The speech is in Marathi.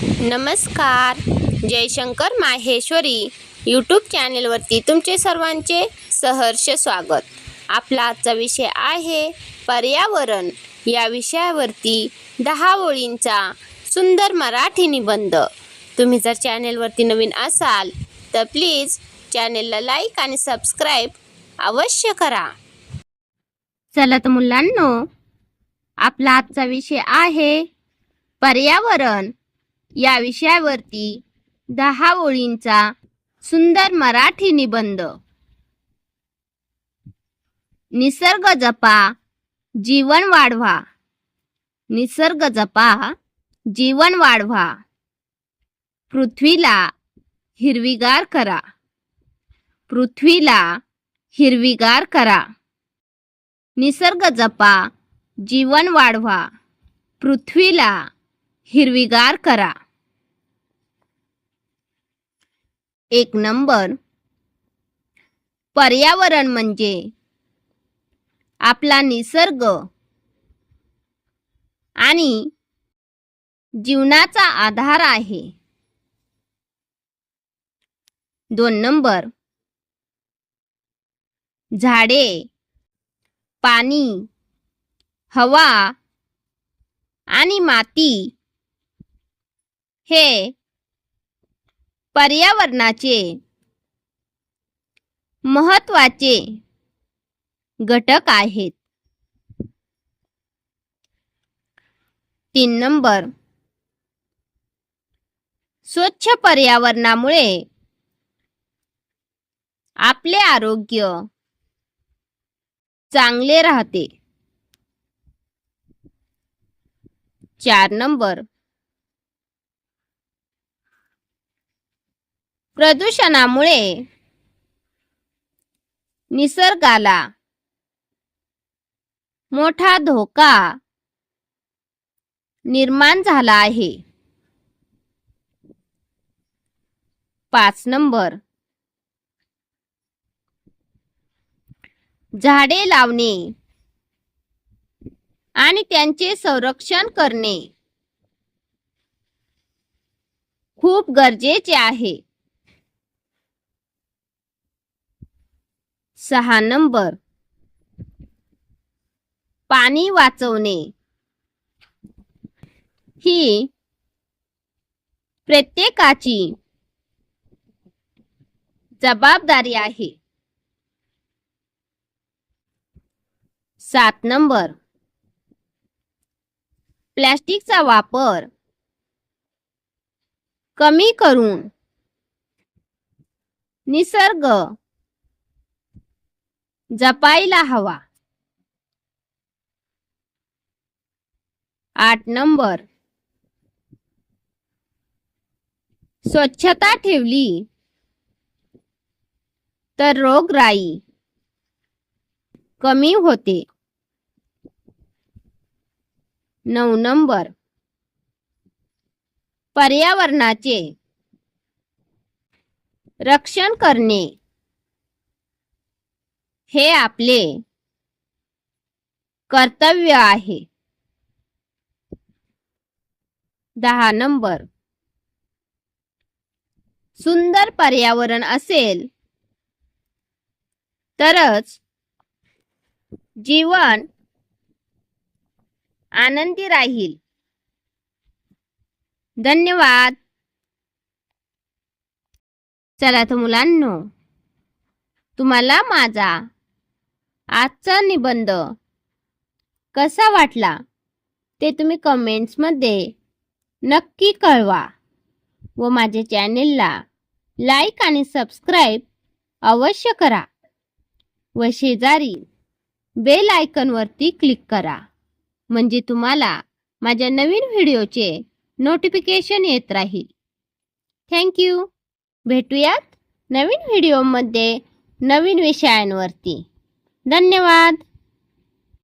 नमस्कार. जयशंकर माहेश्वरी यूट्यूब चॅनेलवरती तुमचे सर्वांचे सहर्ष स्वागत. आपला आजचा विषय आहे पर्यावरण. या विषयावरती 10 ओळींचा सुंदर मराठी निबंध. तुम्ही जर चॅनेलवरती नवीन असाल तर प्लीज चॅनेलला लाईक आणि सबस्क्राईब अवश्य करा. चला तर मुलांनो, आपला आजचा विषय आहे पर्यावरण. या विषयावरती 10 ओळींचा सुंदर मराठी निबंध. निसर्ग जपा, जीवन वाढवा. निसर्ग जपा, जीवन वाढवा. पृथ्वीला हिरवीगार करा. पृथ्वीला हिरवीगार करा. निसर्ग जपा, जीवन वाढवा. पृथ्वीला हिरवीगार करा. 1 नंबर. पर्यावरण म्हणजे आपला निसर्ग आणि जीवनाचा आधार आहे. 2 नंबर. झाडे, पाणी, हवा आणि माती हे पर्यावरणाचे महत्त्वाचे घटक आहेत. 3 नंबर. स्वच्छ पर्यावरणामुळे आपले आरोग्य चांगले राहते. 4 नंबर. प्रदूषणामुळे निसर्गाला मोठा धोका निर्माण झाला आहे. 5 नंबर. झाडे लावणे आणि त्यांचे संरक्षण करणे खूप गरजेचे आहे. 6 नंबर. पाणी वाचवणे ही प्रत्येकाची जबाबदारी आहे. 7 नंबर. प्लास्टिकचा वापर कमी करून निसर्ग जपायला हवा. 8 नंबर. स्वच्छता ठेवली तर रोगराई कमी होते. 9 नंबर. पर्यावरणाचे रक्षण करणे हे आपले कर्तव्य आहे. 10 नंबर. सुंदर पर्यावरण असेल तरच जीवन आनंदी राहील. धन्यवाद. चला तर मुलांनो, तुम्हाला माझा आजचा निबंध कसा वाटला ते तुम्ही कमेंट्समध्ये नक्की कळवा व माझ्या चॅनेलला लाईक आणि सबस्क्राईब अवश्य करा व शेजारी बेल आयकॉनवरती क्लिक करा, म्हणजे तुम्हाला माझ्या नवीन व्हिडिओचे नोटिफिकेशन येत राहील. थँक्यू. भेटूयात नवीन व्हिडिओमध्ये नवीन विषयांवरती. धन्यवाद.